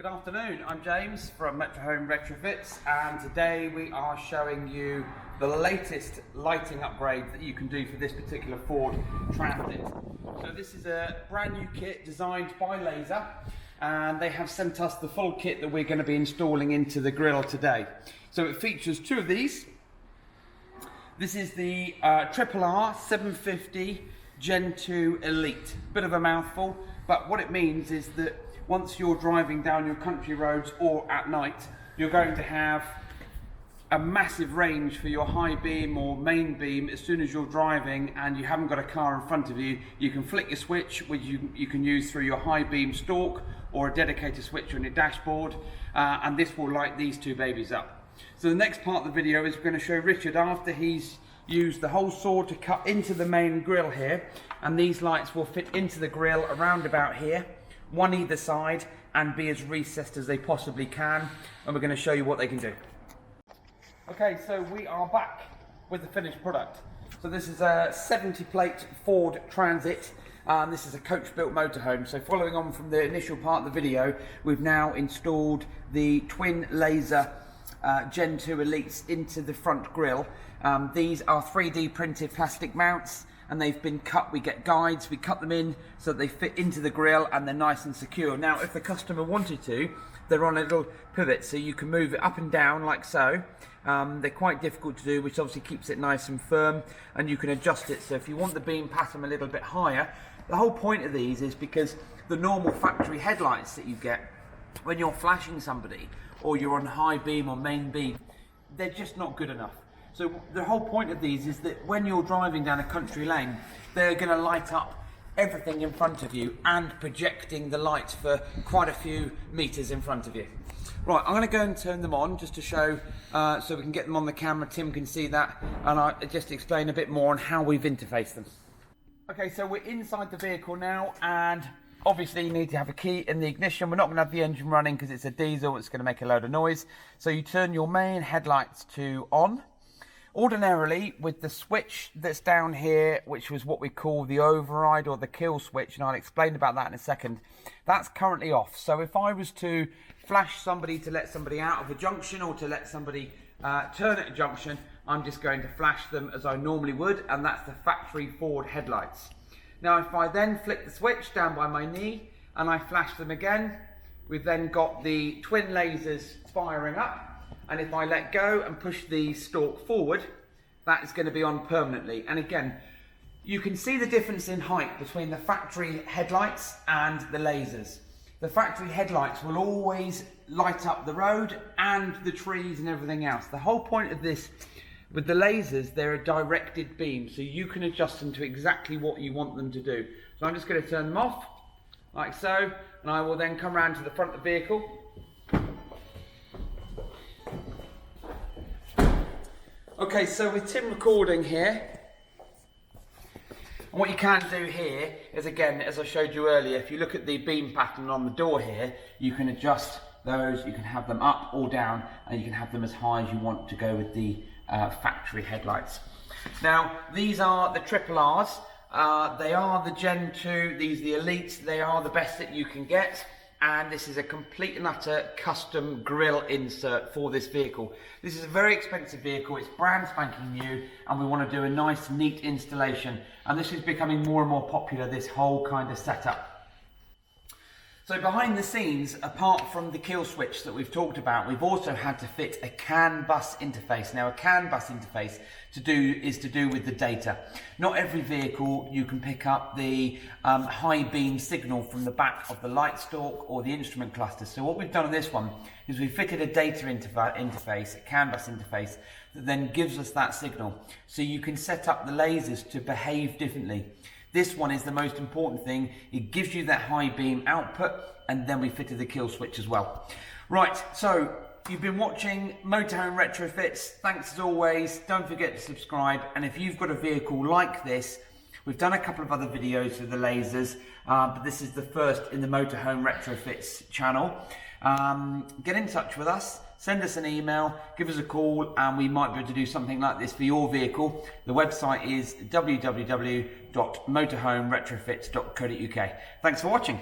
Good afternoon, I'm James from Motorhome Retrofits, and today we are showing you the latest lighting upgrade that you can do for this particular Ford Transit. So this is a brand new kit designed by Lazer, and they have sent us the full kit that we're going to be installing into the grille today. So it features two of these. This is the RR 750 Gen 2 Elite. Bit of a mouthful, but what it means is that once you're driving down your country roads or at night, you're going to have a massive range for your high beam or main beam. As soon as you're driving and you haven't got a car in front of you, you can flick your switch, which you can use through your high beam stalk or a dedicated switch on your dashboard, and this will light these two babies up. So the next part of the video is we're going to show Richard after he's used the whole saw to cut into the main grille here, and these lights will fit into the grille around about here, one either side, and be as recessed as they possibly can, and we're going to show you what they can do. Okay, so we are back with the finished product. So this is a 70 plate Ford Transit. This is a coach built motorhome. So following on from the initial part of the video, we've now installed the twin Lazer Gen 2 Elites into the front grille. These are 3D printed plastic mounts, and they've been cut. We get guides, we cut them in so that they fit into the grille and they're nice and secure. Now if the customer wanted to, they're on a little pivot, so you can move it up and down like so. They're quite difficult to do, which obviously keeps it nice and firm, and you can adjust it. So if you want the beam pattern a little bit higher, the whole point of these is because the normal factory headlights that you get when you're flashing somebody or you're on high beam or main beam, they're just not good enough. So the whole point of these is that when you're driving down a country lane, they're going to light up everything in front of you and projecting the lights for quite a few meters in front of you. Right, I'm going to go and turn them on just to show, so we can get them on the camera, Tim can see that, and I'll just explain a bit more on how we've interfaced them. Okay, so we're inside the vehicle now, and obviously you need to have a key in the ignition. We're not going to have the engine running because it's a diesel, it's going to make a load of noise. So you turn your main headlights to on. Ordinarily, with the switch that's down here, which was what we call the override or the kill switch, and I'll explain about that in a second, that's currently off. So if I was to flash somebody to let somebody out of a junction or to let somebody turn at a junction, I'm just going to flash them as I normally would, and that's the factory Ford headlights. Now if I then flick the switch down by my knee and I flash them again, we've then got the twin lasers firing up. And if I let go and push the stalk forward, that is going to be on permanently. And again, you can see the difference in height between the factory headlights and the lasers. The factory headlights will always light up the road and the trees and everything else. The whole point of this, with the lasers, they're a directed beam, so you can adjust them to exactly what you want them to do. So I'm just going to turn them off, like so, and I will then come around to the front of the vehicle. Okay, so with Tim recording here, and what you can do here is, again, as I showed you earlier, if you look at the beam pattern on the door here, you can adjust those, you can have them up or down, and you can have them as high as you want to go with the factory headlights. Now, these are the RRs, they are the Gen 2, these are the Elites, they are the best that you can get. And this is a complete and utter custom grille insert for this vehicle. This is a very expensive vehicle, it's brand spanking new, and we want to do a nice neat installation, and this is becoming more and more popular, this whole kind of setup. So behind the scenes, apart from the kill switch that we've talked about, we've also had to fit a CAN bus interface. Now a CAN bus interface is to do with the data. Not every vehicle you can pick up the high beam signal from the back of the light stalk or the instrument cluster. So what we've done on this one is we've fitted a data interface, a CAN bus interface, that then gives us that signal. So you can set up the lasers to behave differently. This one is the most important thing. It gives you that high beam output, and then we fitted the kill switch as well. Right, so you've been watching Motorhome Retrofits. Thanks as always. Don't forget to subscribe. And if you've got a vehicle like this, we've done a couple of other videos with the lasers, but this is the first in the Motorhome Retrofits channel. Get in touch with us. Send us an email, give us a call, and we might be able to do something like this for your vehicle. The website is www.motorhomeretrofits.co.uk. Thanks for watching.